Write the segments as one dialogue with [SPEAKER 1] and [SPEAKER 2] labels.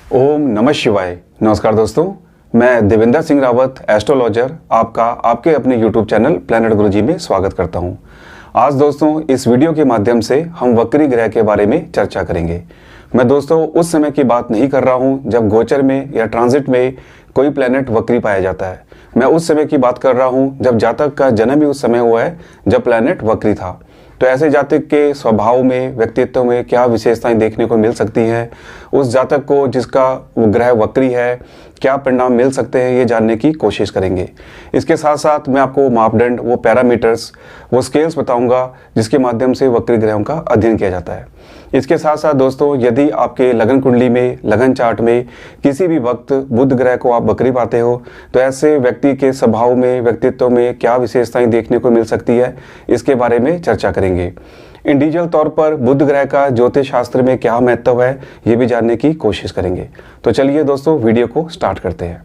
[SPEAKER 1] ओम नमः शिवाय। नमस्कार दोस्तों, मैं देवेंद्र सिंह रावत एस्ट्रोलॉजर आपका आपके अपने YouTube चैनल प्लैनेट गुरुजी में स्वागत करता हूं। आज दोस्तों इस वीडियो के माध्यम से हम वक्री ग्रह के बारे में चर्चा करेंगे। मैं दोस्तों उस समय की बात नहीं कर रहा हूं जब गोचर में या ट्रांजिट में कोई प्लैनेट वक्री पाया जाता है। मैं उस समय की बात कर रहा हूं जब जातक का जन्म ही उस समय हुआ है जब प्लैनेट वक्री था। तो ऐसे जातक के स्वभाव में, व्यक्तित्व में क्या विशेषताएं देखने को मिल सकती हैं, उस जातक को जिसका ग्रह वक्री है क्या परिणाम मिल सकते हैं, ये जानने की कोशिश करेंगे। इसके साथ साथ मैं आपको मापदंड, वो पैरामीटर्स, वो स्केल्स बताऊंगा जिसके माध्यम से वक्री ग्रहों का अध्ययन किया जाता है। इसके साथ साथ दोस्तों यदि आपके लगन कुंडली में, लगन चार्ट में किसी भी वक्त बुध ग्रह को आप वक्री पाते हो तो ऐसे व्यक्ति के स्वभाव में, व्यक्तित्व में क्या विशेषताएं देखने को मिल सकती है, इसके बारे में चर्चा करेंगे। इंडिविजुअल तौर पर बुध ग्रह का ज्योतिष शास्त्र में क्या महत्व है ये भी जानने की कोशिश करेंगे। तो चलिए दोस्तों वीडियो को स्टार्ट करते हैं।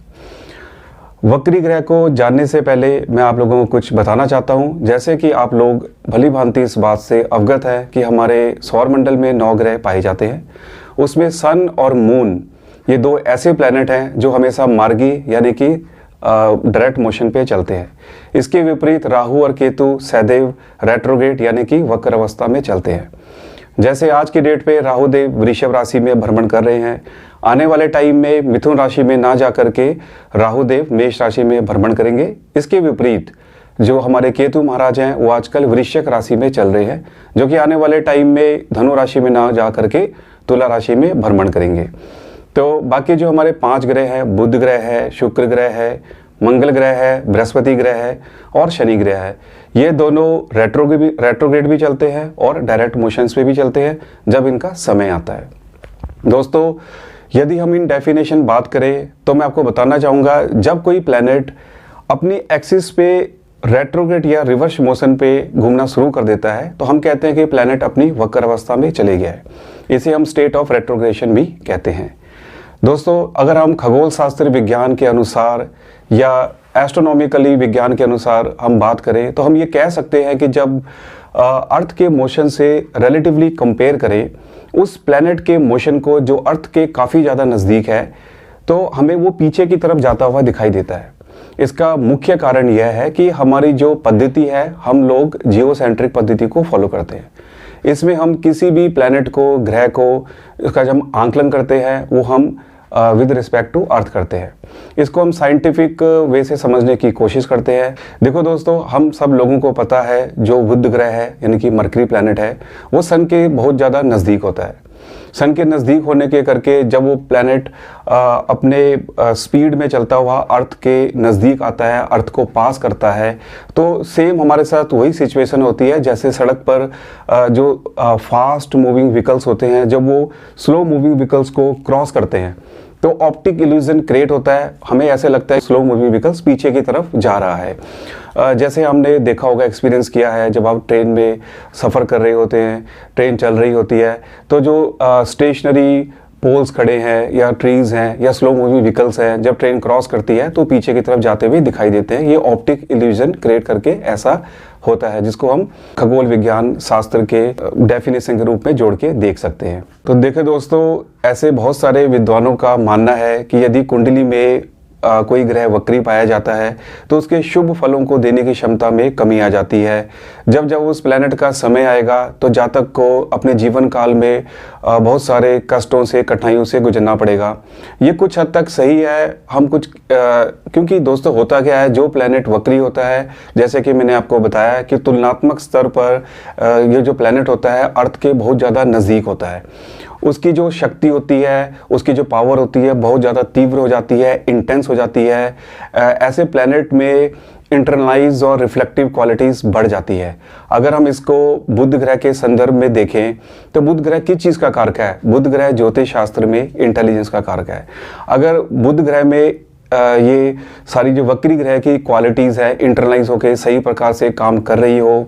[SPEAKER 1] वक्री ग्रह को जानने से पहले मैं आप लोगों को कुछ बताना चाहता हूं। जैसे कि आप लोग भली भांति इस बात से अवगत है कि हमारे सौरमंडल में 9 ग्रह पाए जाते हैं। उसमें सन और मून ये 2 ऐसे प्लैनेट हैं जो हमेशा मार्गी यानी कि डायरेक्ट मोशन पे चलते हैं। इसके विपरीत राहु और केतु सदैव रेट्रोग्रेड यानी कि वक्र अवस्था में चलते हैं। जैसे आज की डेट पे राहु देव वृषभ राशि में भ्रमण कर रहे हैं, आने वाले टाइम में मिथुन राशि में ना जा करके राहु देव मेष राशि में भ्रमण करेंगे। इसके विपरीत जो हमारे केतु महाराज हैं वो आजकल वृश्चिक राशि में चल रहे हैं, जो कि आने वाले टाइम में धनु राशि में ना जा करके तुला राशि में भ्रमण करेंगे। तो बाकी जो हमारे 5 ग्रह हैं, बुध ग्रह है, शुक्र ग्रह है, मंगल ग्रह है, बृहस्पति ग्रह है और शनि ग्रह है, ये दोनों रेट्रोग्रेड भी चलते हैं और डायरेक्ट मोशंस पे भी चलते हैं जब इनका समय आता है। दोस्तों यदि हम इन डेफिनेशन बात करें तो मैं आपको बताना चाहूँगा जब कोई प्लैनेट अपनी एक्सिस पे रेट्रोग्रेड या रिवर्स मोशन पे घूमना शुरू कर देता है तो हम कहते हैं कि प्लैनेट अपनी वक्र अवस्था में चले गया है। इसे हम स्टेट ऑफ रेट्रोग्रेशन भी कहते हैं। दोस्तों अगर हम खगोल शास्त्र विज्ञान के अनुसार या एस्ट्रोनॉमिकली विज्ञान के अनुसार हम बात करें तो हम ये कह सकते हैं कि जब अर्थ के मोशन से रिलेटिवली कंपेयर करें उस प्लैनेट के मोशन को जो अर्थ के काफ़ी ज़्यादा नज़दीक है तो हमें वो पीछे की तरफ जाता हुआ दिखाई देता है। इसका मुख्य कारण यह है कि हमारी जो पद्धति है हम लोग जियोसेंट्रिक पद्धति को फॉलो करते हैं। इसमें हम किसी भी प्लैनेट को, ग्रह को, इसका जब हम आंकलन करते हैं वो हम विद रिस्पेक्ट टू अर्थ करते हैं। इसको हम साइंटिफिक वे से समझने की कोशिश करते हैं। देखो दोस्तों हम सब लोगों को पता है जो बुध ग्रह है यानी कि मरकरी प्लैनेट है वो सन के बहुत ज़्यादा नज़दीक होता है। सन के नज़दीक होने के करके जब वो प्लैनेट अपने स्पीड में चलता हुआ अर्थ के नज़दीक आता है, अर्थ को पास करता है, तो सेम हमारे साथ वही सिचुएशन होती है जैसे सड़क पर जो फास्ट मूविंग व्हीकल्स होते हैं जब वो स्लो मूविंग व्हीकल्स को क्रॉस करते हैं तो ऑप्टिक इल्यूजन क्रिएट होता है। हमें ऐसे लगता है स्लो मूविंग व्हीकल्स पीछे की तरफ जा रहा है। जैसे हमने देखा होगा, एक्सपीरियंस किया है, जब आप ट्रेन में सफ़र कर रहे होते हैं, ट्रेन चल रही होती है तो जो स्टेशनरी पोल्स खड़े हैं या ट्रीज़ हैं या स्लो मूविंग व्हीकल्स हैं, जब ट्रेन क्रॉस करती है तो पीछे की तरफ जाते हुए दिखाई देते हैं। ये ऑप्टिक इल्यूजन क्रिएट करके ऐसा होता है जिसको हम खगोल विज्ञान शास्त्र के डेफिनेशन के रूप में जोड़ के देख सकते हैं। तो देखिए दोस्तों ऐसे बहुत सारे विद्वानों का मानना है कि यदि कुंडली में कोई ग्रह वक्री पाया जाता है तो उसके शुभ फलों को देने की क्षमता में कमी आ जाती है। जब उस प्लैनेट का समय आएगा तो जातक को अपने जीवन काल में बहुत सारे कष्टों से, कठिनाइयों से गुजरना पड़ेगा। ये कुछ हद तक सही है। हम कुछ क्योंकि दोस्तों होता क्या है, जो प्लैनेट वक्री होता है जैसे कि मैंने आपको बताया कि तुलनात्मक स्तर पर ये जो प्लैनेट होता है अर्थ के बहुत ज़्यादा नज़दीक होता है। उसकी जो शक्ति होती है, उसकी जो पावर होती है बहुत ज़्यादा तीव्र हो जाती है, इंटेंस हो जाती है। ऐसे प्लैनेट में इंटरनलाइज और रिफ्लेक्टिव क्वालिटीज़ बढ़ जाती है। अगर हम इसको बुध ग्रह के संदर्भ में देखें तो बुध ग्रह किस चीज़ का कारक है? बुध ग्रह ज्योतिष शास्त्र में इंटेलिजेंस का कारक है। अगर बुध ग्रह में ये सारी जो वक्री ग्रह की क्वालिटीज़ है इंटरनलाइज होकर सही प्रकार से काम कर रही हो,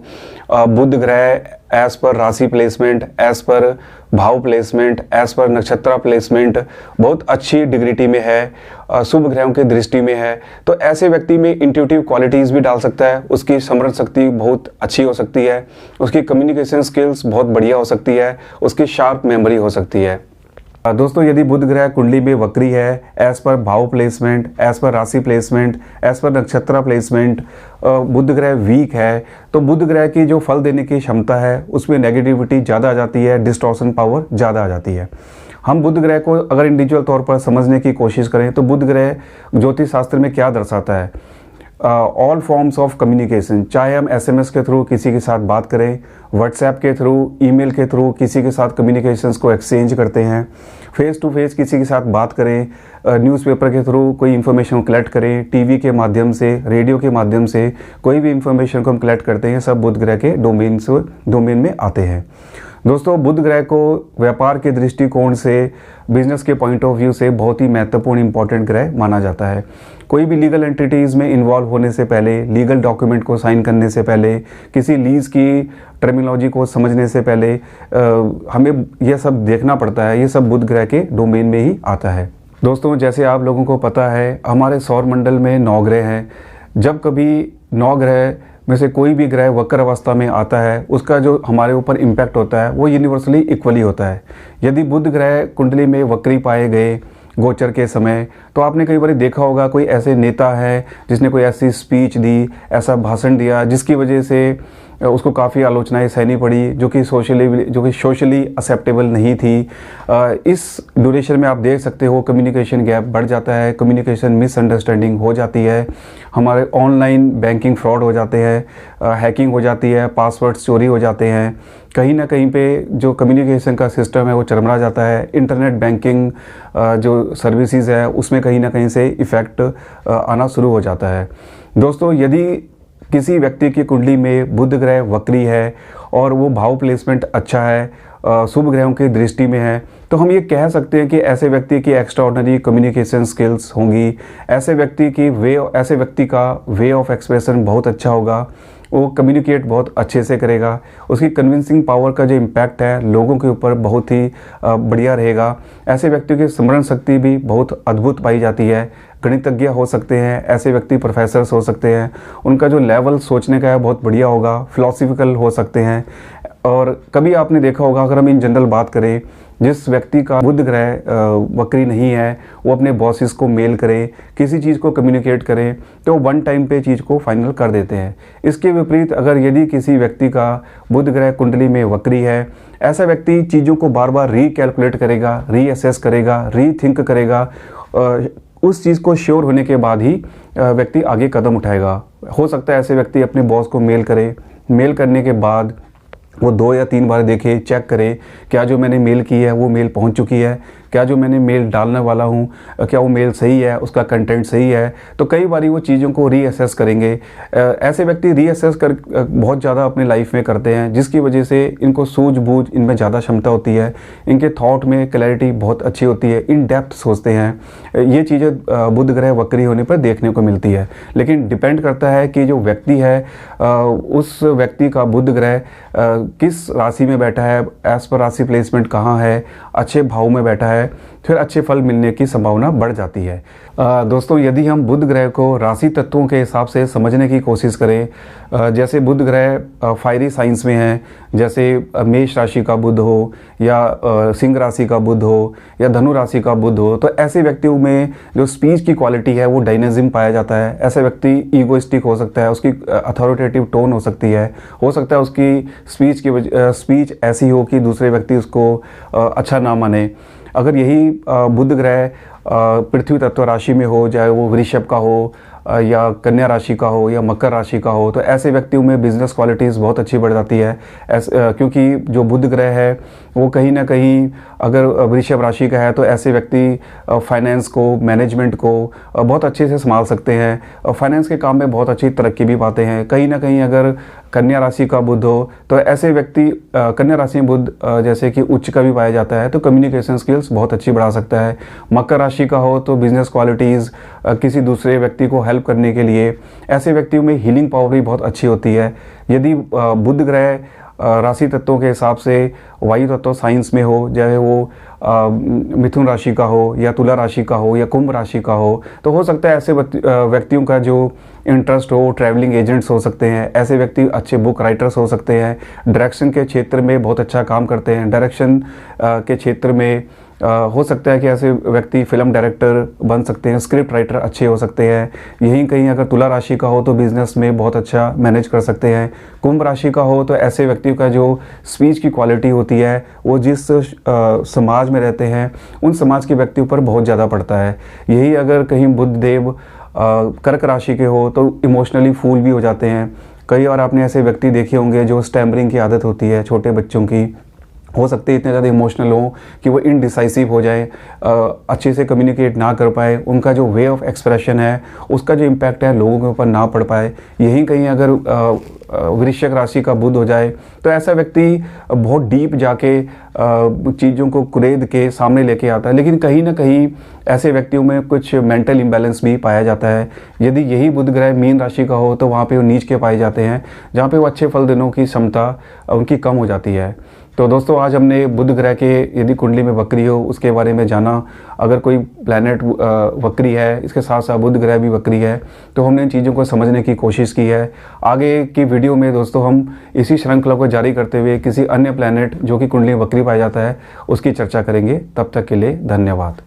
[SPEAKER 1] बुध ग्रह एज पर राशि प्लेसमेंट, एज पर भाव प्लेसमेंट, एज पर नक्षत्र प्लेसमेंट बहुत अच्छी डिग्रिटी में है, शुभ ग्रहों की दृष्टि में है, तो ऐसे व्यक्ति में इंट्यूटिव क्वालिटीज़ भी डाल सकता है। उसकी स्मरण शक्ति बहुत अच्छी हो सकती है, उसकी कम्युनिकेशन स्किल्स बहुत बढ़िया हो सकती है, उसकी शार्प मेमोरी हो सकती है। दोस्तों यदि बुध ग्रह कुंडली में वक्री है, एज पर भाव प्लेसमेंट, एज पर राशि प्लेसमेंट, एज पर नक्षत्र प्लेसमेंट, बुध ग्रह वीक है, तो बुध ग्रह की जो फल देने की क्षमता है उसमें नेगेटिविटी ज़्यादा आ जाती है, डिस्टॉर्शन पावर ज़्यादा आ जाती है। हम बुध ग्रह को अगर इंडिविजुअल तौर पर समझने की कोशिश करें तो बुध ग्रह ज्योतिष शास्त्र में क्या दर्शाता है? ऑल फॉर्म्स ऑफ कम्युनिकेशन, चाहे हम एसएमएस के थ्रू किसी के साथ बात करें, व्हाट्सएप के थ्रू, ईमेल के थ्रू किसी के साथ कम्युनिकेशंस को एक्सचेंज करते हैं, फेस टू फेस किसी के साथ बात करें, न्यूज़पेपर के थ्रू कोई इन्फॉर्मेशन कलेक्ट करें, टीवी के माध्यम से, रेडियो के माध्यम से कोई भी इन्फॉर्मेशन को हम कलेक्ट करते हैं, सब बुध ग्रह के डोमेन में आते हैं। दोस्तों बुध ग्रह को व्यापार के दृष्टिकोण से, बिजनेस के पॉइंट ऑफ व्यू से बहुत ही महत्वपूर्ण इंपॉर्टेंट ग्रह माना जाता है। कोई भी लीगल एंटिटीज़ में इन्वॉल्व होने से पहले, लीगल डॉक्यूमेंट को साइन करने से पहले, किसी लीज की टर्मिनोलॉजी को समझने से पहले हमें यह सब देखना पड़ता है। ये सब बुध ग्रह के डोमेन में ही आता है। दोस्तों जैसे आप लोगों को पता है हमारे सौर मंडल में 9 ग्रह हैं। जब कभी 9 ग्रह में से कोई भी ग्रह वक्र अवस्था में आता है उसका जो हमारे ऊपर इम्पैक्ट होता है वो यूनिवर्सली इक्वली होता है। यदि बुध ग्रह कुंडली में वक्री पाए गए गोचर के समय तो आपने कई बार देखा होगा कोई ऐसे नेता है जिसने कोई ऐसी स्पीच दी, ऐसा भाषण दिया जिसकी वजह से उसको काफ़ी आलोचनाएं सहनी पड़ी, जो कि सोशली एक्सेप्टेबल नहीं थी। इस ड्यूरेशन में आप देख सकते हो कम्युनिकेशन गैप बढ़ जाता है, कम्युनिकेशन मिसअंडरस्टैंडिंग हो जाती है, हमारे ऑनलाइन बैंकिंग फ्रॉड हो जाते हैं, हैकिंग हो जाती है, पासवर्ड्स चोरी हो जाते हैं, कहीं ना कहीं पे जो कम्युनिकेशन का सिस्टम है वो चरमरा जाता है। इंटरनेट बैंकिंग जो सर्विसेज है उसमें कहीं ना कहीं से इफ़ेक्ट आना शुरू हो जाता है। दोस्तों यदि किसी व्यक्ति की कुंडली में बुध ग्रह वक्री है और वो भाव प्लेसमेंट अच्छा है, शुभ ग्रहों की दृष्टि में है, तो हम ये कह सकते हैं कि ऐसे व्यक्ति की एक्स्ट्राऑर्डिनरी कम्युनिकेशन स्किल्स होंगी, ऐसे व्यक्ति का वे ऑफ एक्सप्रेशन बहुत अच्छा होगा, वो कम्युनिकेट बहुत अच्छे से करेगा, उसकी कन्विंसिंग पावर का जो इम्पैक्ट है लोगों के ऊपर बहुत ही बढ़िया रहेगा। ऐसे व्यक्तियों की स्मरण शक्ति भी बहुत अद्भुत पाई जाती है, गणितज्ञ हो सकते हैं, ऐसे व्यक्ति प्रोफेसर्स हो सकते हैं, उनका जो लेवल सोचने का है बहुत बढ़िया होगा, फिलोसफिकल हो सकते हैं। और कभी आपने देखा होगा अगर हम इन जनरल बात करें, जिस व्यक्ति का बुध ग्रह वक्री नहीं है वो अपने बॉसेस को मेल करे, किसी चीज़ को कम्युनिकेट करें तो वन टाइम पे चीज़ को फाइनल कर देते हैं। इसके विपरीत अगर यदि किसी व्यक्ति का बुध ग्रह कुंडली में वक्री है, ऐसा व्यक्ति चीज़ों को बार बार रीकैलकुलेट करेगा, रीअसेस करेगा, रीथिंक करेगा, उस चीज़ को श्योर होने के बाद ही व्यक्ति आगे कदम उठाएगा। हो सकता है ऐसे व्यक्ति अपने बॉस को मेल करे, मेल करने के बाद वो 2 या 3 बार देखे, चेक करे क्या जो मैंने मेल की है वो मेल पहुंच चुकी है, क्या जो मैंने मेल डालने वाला हूं क्या वो मेल सही है, उसका कंटेंट सही है। तो कई बारी वो चीज़ों को रीअसेस करेंगे। ऐसे व्यक्ति रीअसेस कर बहुत ज़्यादा अपने लाइफ में करते हैं, जिसकी वजह से इनको सूझबूझ इनमें ज़्यादा क्षमता होती है, इनके थॉट में क्लैरिटी बहुत अच्छी होती है, इन डेप्थ सोचते हैं। ये चीज़ें बुध ग्रह वक्री होने पर देखने को मिलती है। लेकिन डिपेंड करता है कि जो व्यक्ति है उस व्यक्ति का बुध ग्रह किस राशि में बैठा है, एज पर राशि प्लेसमेंट कहाँ है, अच्छे भाव में बैठा है, फिर अच्छे फल मिलने की संभावना बढ़ जाती है। दोस्तों यदि हम बुध ग्रह को राशि तत्वों के हिसाब से समझने की कोशिश करें, जैसे बुध ग्रह फायरी साइंस में है, जैसे मेष राशि का बुध हो या सिंह राशि का बुध हो या धनु राशि का बुध हो, तो ऐसे व्यक्तियों में जो स्पीच की क्वालिटी है वो डायनेमिज्म पाया जाता है। ऐसे व्यक्ति ईगोइस्टिक हो सकता है, उसकी अथॉरिटेटिव टोन हो सकती है, हो सकता है उसकी स्पीच ऐसी हो कि दूसरे व्यक्ति उसको अच्छा ना माने। अगर यही बुध ग्रह पृथ्वी तत्व राशि में हो, चाहे वो वृषभ का हो या कन्या राशि का हो या मकर राशि का हो, तो ऐसे व्यक्तियों में बिजनेस क्वालिटीज़ बहुत अच्छी बढ़ जाती है। क्योंकि जो बुध ग्रह है वो कहीं ना कहीं अगर वृषभ राशि का है तो ऐसे व्यक्ति फाइनेंस को, मैनेजमेंट को बहुत अच्छे से संभाल सकते हैं, फाइनेंस के काम में बहुत अच्छी तरक्की भी पाते हैं। कहीं ना कहीं अगर कन्या राशि का बुध हो तो ऐसे व्यक्ति, कन्या राशि में बुध जैसे कि उच्च का भी पाया जाता है, तो कम्युनिकेशन स्किल्स बहुत अच्छी बढ़ा सकता है। मकर राशि का हो तो बिजनेस क्वालिटीज़, किसी दूसरे व्यक्ति को हेल्प करने के लिए, ऐसे व्यक्तियों में हीलिंग पावर भी बहुत अच्छी होती है। यदि बुध ग्रह राशि तत्वों के हिसाब से वायु तत्व साइंस में हो, चाहे वो मिथुन राशि का हो या तुला राशि का हो या कुंभ राशि का हो सकता है ऐसे व्यक्तियों का जो इंटरेस्ट हो ट्रैवलिंग एजेंट्स हो सकते हैं, ऐसे व्यक्ति अच्छे बुक राइटर्स हो सकते हैं, डायरेक्शन के क्षेत्र में बहुत अच्छा काम करते हैं, डायरेक्शन के क्षेत्र में हो सकता है कि ऐसे व्यक्ति फिल्म डायरेक्टर बन सकते हैं, स्क्रिप्ट राइटर अच्छे हो सकते हैं। यहीं कहीं अगर तुला राशि का हो तो बिजनेस में बहुत अच्छा मैनेज कर सकते हैं। कुंभ राशि का हो तो ऐसे व्यक्ति का जो स्पीच की क्वालिटी होती है वो जिस समाज में रहते हैं उन समाज के व्यक्ति पर बहुत ज़्यादा पड़ता है। यही अगर कहीं बुध देव कर्क राशि के हो तो इमोशनली फूल भी हो जाते हैं। कई बार आपने ऐसे व्यक्ति देखे होंगे जो स्टैमरिंग की आदत होती है, छोटे बच्चों की हो सकते हैं इतने ज़्यादा इमोशनल हो कि वो इनडिसाइसिव हो जाए, अच्छे से कम्युनिकेट ना कर पाए, उनका जो वे ऑफ एक्सप्रेशन है उसका जो इम्पैक्ट है लोगों के ऊपर ना पड़ पाए। यहीं कहीं अगर वृश्चिक राशि का बुध हो जाए तो ऐसा व्यक्ति बहुत डीप जाके चीज़ों को कुरेद के सामने लेके आता है, लेकिन कहीं ना कहीं ऐसे व्यक्तियों में कुछ मेंटल इम्बैलेंस भी पाया जाता है। यदि यही बुध ग्रह मीन राशि का हो तो वहाँ पे वो नीच के पाए जाते हैं, जहाँ पे वो अच्छे फल देने की क्षमता उनकी कम हो जाती है। तो दोस्तों आज हमने बुध ग्रह के यदि कुंडली में वक्री हो उसके बारे में जाना। अगर कोई प्लैनेट वक्री है, इसके साथ साथ बुध ग्रह भी वक्री है, तो हमने इन चीज़ों को समझने की कोशिश की है। आगे की वीडियो में दोस्तों हम इसी श्रृंखला को जारी करते हुए किसी अन्य प्लैनेट जो कि कुंडली में वक्री पाया जाता है उसकी चर्चा करेंगे। तब तक के लिए धन्यवाद।